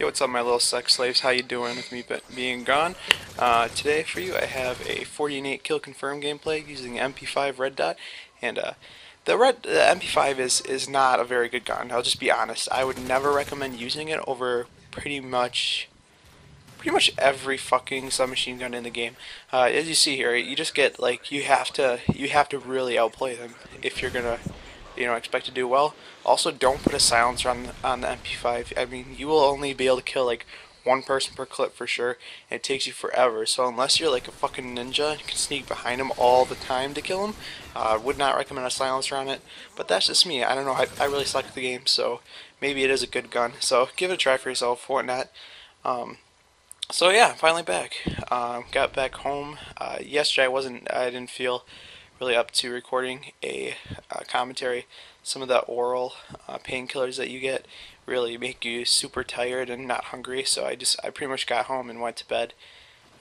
Yo, what's up, my little sex slaves? How you doing with me being gone? Today for you, I have a 48 kill confirm gameplay using MP5 Red Dot, and the MP5 is not a very good gun. I'll just be honest. I would never recommend using it over pretty much every fucking submachine gun in the game. As you see here, you just get like you have to really outplay them if you're gonna expect to do well. Also, don't put a silencer on the MP5. I mean, you will only be able to kill like one person per clip for sure, and it takes you forever. So unless you're like a fucking ninja and can sneak behind them all the time to kill them, would not recommend a silencer on it. But that's just me. I don't know. I really suck at the game, so maybe it is a good gun. So give it a try for yourself. Whatnot. Um, so yeah, finally back. Got back home. Yesterday I didn't feel really up to recording a commentary. Some of the oral painkillers that you get really make you super tired and not hungry. So I pretty much got home and went to bed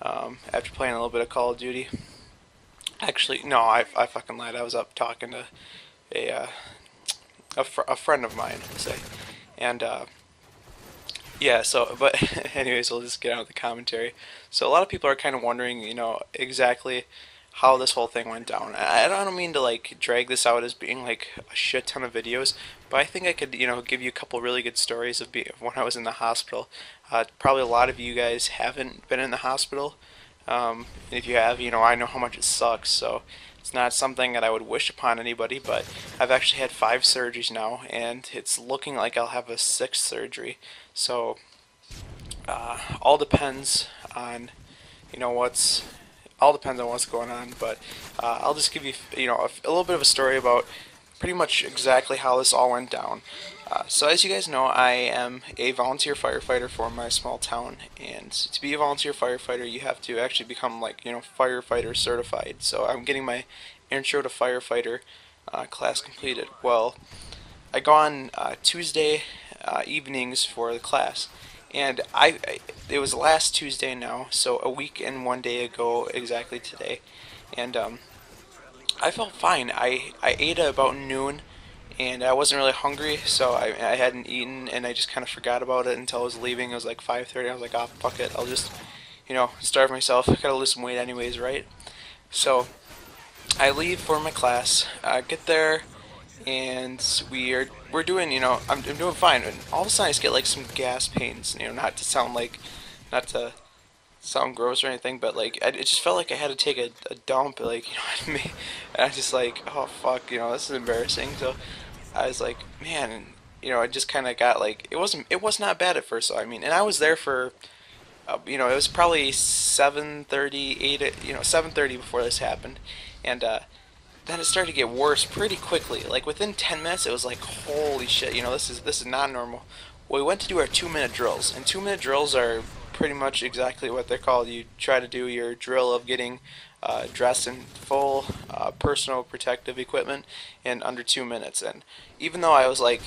after playing a little bit of Call of Duty. Actually, no, I fucking lied. I was up talking to a friend of mine, say, and yeah, so, but anyways, we'll just get out of the commentary. So a lot of people are kind of wondering, exactly how this whole thing went down. I don't mean to like drag this out as being like a shit ton of videos, but I think I could, give you a couple really good stories of when I was in the hospital. Probably a lot of you guys haven't been in the hospital. And if you have, I know how much it sucks, so it's not something that I would wish upon anybody, but I've actually had 5 surgeries now, and it's looking like I'll have a 6th surgery. So, all depends on, you know, what's, all depends on what's going on, but I'll just give you, a little bit of a story about pretty much exactly how this all went down. So as you guys know, I am a volunteer firefighter for my small town, and to be a volunteer firefighter, you have to actually become like, firefighter certified. So I'm getting my intro to firefighter class completed. Well, I go on Tuesday evenings for the class, and it was last Tuesday now, so a week and 1 day ago exactly today, and I felt fine. I ate at about noon, and I wasn't really hungry, so I hadn't eaten, and I just kind of forgot about it until I was leaving. It was like 5:30. I was like, oh, fuck it. I'll just, starve myself. I gotta lose some weight anyways, right? So I leave for my class, get there, and we're doing, I'm doing fine. And all of a sudden I just get like some gas pains, not to sound gross or anything, but like it just felt like I had to take a dump, like what I mean. And I just like, oh fuck, this is embarrassing. So I was like, man, I just kind of got like it was not bad at first. So I mean, and I was there for, it was probably 7:30, 7:30 before this happened, and then it started to get worse pretty quickly. Like within 10 minutes, it was like, holy shit, this is not normal. Well, we went to do our 2-minute drills, and 2-minute drills are pretty much exactly what they're called. You try to do your drill of getting dressed in full personal protective equipment in under 2 minutes. And even though I was like,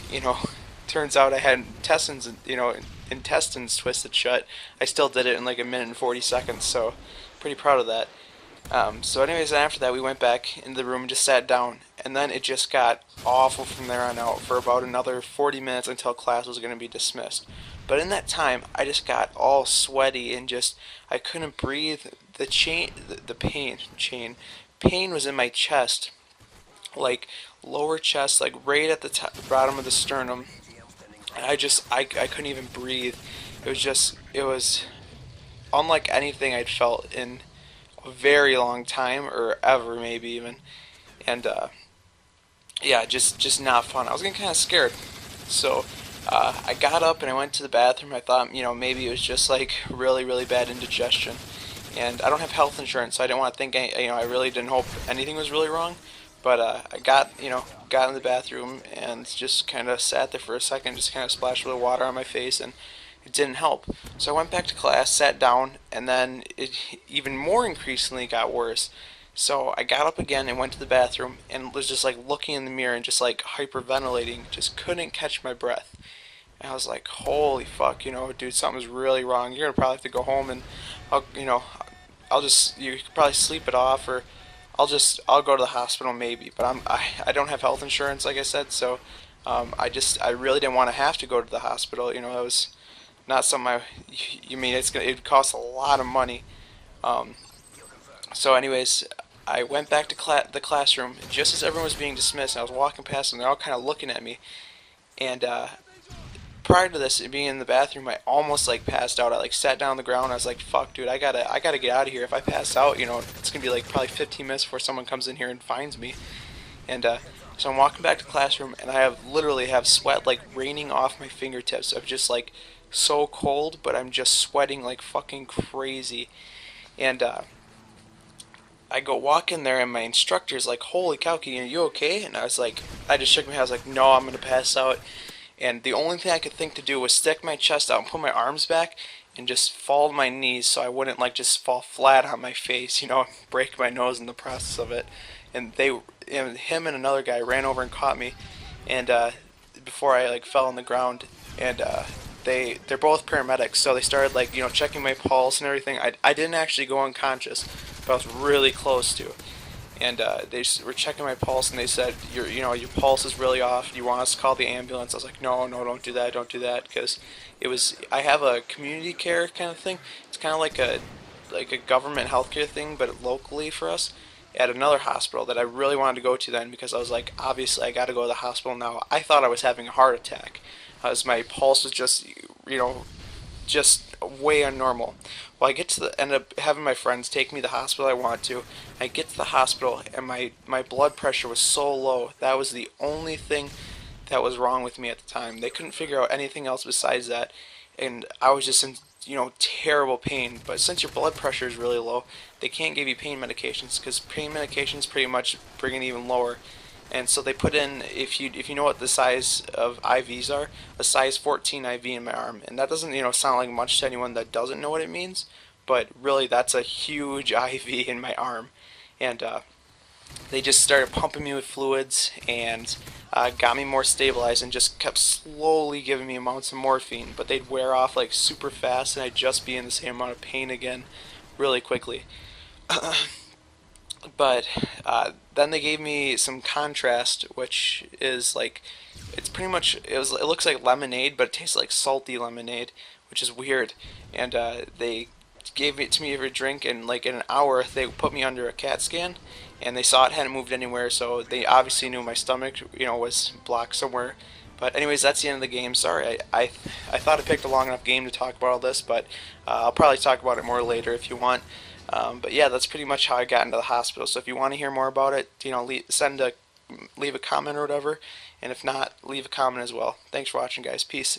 turns out I had intestines twisted shut, I still did it in like a minute and 40 seconds. So pretty proud of that. So anyways, after that we went back into the room and just sat down, and then it just got awful from there on out for about another 40 minutes until class was going to be dismissed. But in that time, I just got all sweaty and just, I couldn't breathe. The pain was in my chest, like lower chest, like right at the bottom of the sternum. And I couldn't even breathe. It was unlike anything I'd felt in a very long time, or ever maybe even. And yeah, just not fun. I was getting kind of scared. So I got up and I went to the bathroom. I thought, maybe it was just like really, really bad indigestion. And I don't have health insurance, so I didn't want to think, I really didn't hope anything was really wrong. But I got in the bathroom and just kind of sat there for a second, just kind of splashed a little water on my face, and it didn't help. So I went back to class, sat down, and then it even more increasingly got worse. So I got up again and went to the bathroom and was just like looking in the mirror and just like hyperventilating, just couldn't catch my breath. And I was like, holy fuck, dude, something's really wrong. You're gonna probably have to go home, and you could probably sleep it off, or I'll go to the hospital maybe. But I don't have health insurance, like I said, so I really didn't want to have to go to the hospital. not something you mean it costs a lot of money. Um, so anyways, I went back to the classroom just as everyone was being dismissed, and I was walking past them. They're all kind of looking at me, and prior to this being in the bathroom, I almost like passed out. I like sat down on the ground. I was like, "Fuck, dude, I gotta get out of here. If I pass out, it's gonna be like probably 15 minutes before someone comes in here and finds me." And so I'm walking back to the classroom, and I have literally have sweat like raining off my fingertips. I'm just like so cold, but I'm just sweating like fucking crazy. And I go walk in there, and my instructor's like, "Holy cow, Keaton, are you okay?" And I was like, I just shook my head. I was like, "No, I'm gonna pass out." And the only thing I could think to do was stick my chest out and put my arms back and just fall to my knees so I wouldn't like just fall flat on my face, break my nose in the process of it. And him and another guy ran over and caught me, and before I like fell on the ground, and they're both paramedics, so they started like checking my pulse and everything. I didn't actually go unconscious, but I was really close to. And they were checking my pulse, and they said, your pulse is really off. Do you want us to call the ambulance?" I was like, "No, no, don't do that," because I have a community care kind of thing. It's kind of like a government healthcare thing, but locally for us at another hospital that I really wanted to go to then, because I was like, obviously I got to go to the hospital now. I thought I was having a heart attack, as my pulse was just you know just way unnormal. Well, I get to end up having my friends take me to the hospital I want to. I get to the hospital, and my blood pressure was so low. That was the only thing that was wrong with me at the time. They couldn't figure out anything else besides that, and I was just in terrible pain. But since your blood pressure is really low, they can't give you pain medications, because pain medications pretty much bring it even lower. And so they put in, if you know what the size of IVs are, a size 14 IV in my arm, and that doesn't sound like much to anyone that doesn't know what it means, but really that's a huge IV in my arm. And they just started pumping me with fluids, and got me more stabilized, and just kept slowly giving me amounts of morphine, but they'd wear off like super fast, and I'd just be in the same amount of pain again really quickly. But then they gave me some contrast, which is like, it's pretty much, it looks like lemonade, but it tastes like salty lemonade, which is weird. And they gave it to me for a drink, and like in an hour they put me under a CAT scan, and they saw it hadn't moved anywhere, so they obviously knew my stomach was blocked somewhere. But anyways, that's the end of the game. Sorry, I thought I picked a long enough game to talk about all this, but I'll probably talk about it more later if you want. But yeah, that's pretty much how I got into the hospital. So if you want to hear more about it, leave a comment or whatever, and if not, leave a comment as well. Thanks for watching, guys. Peace.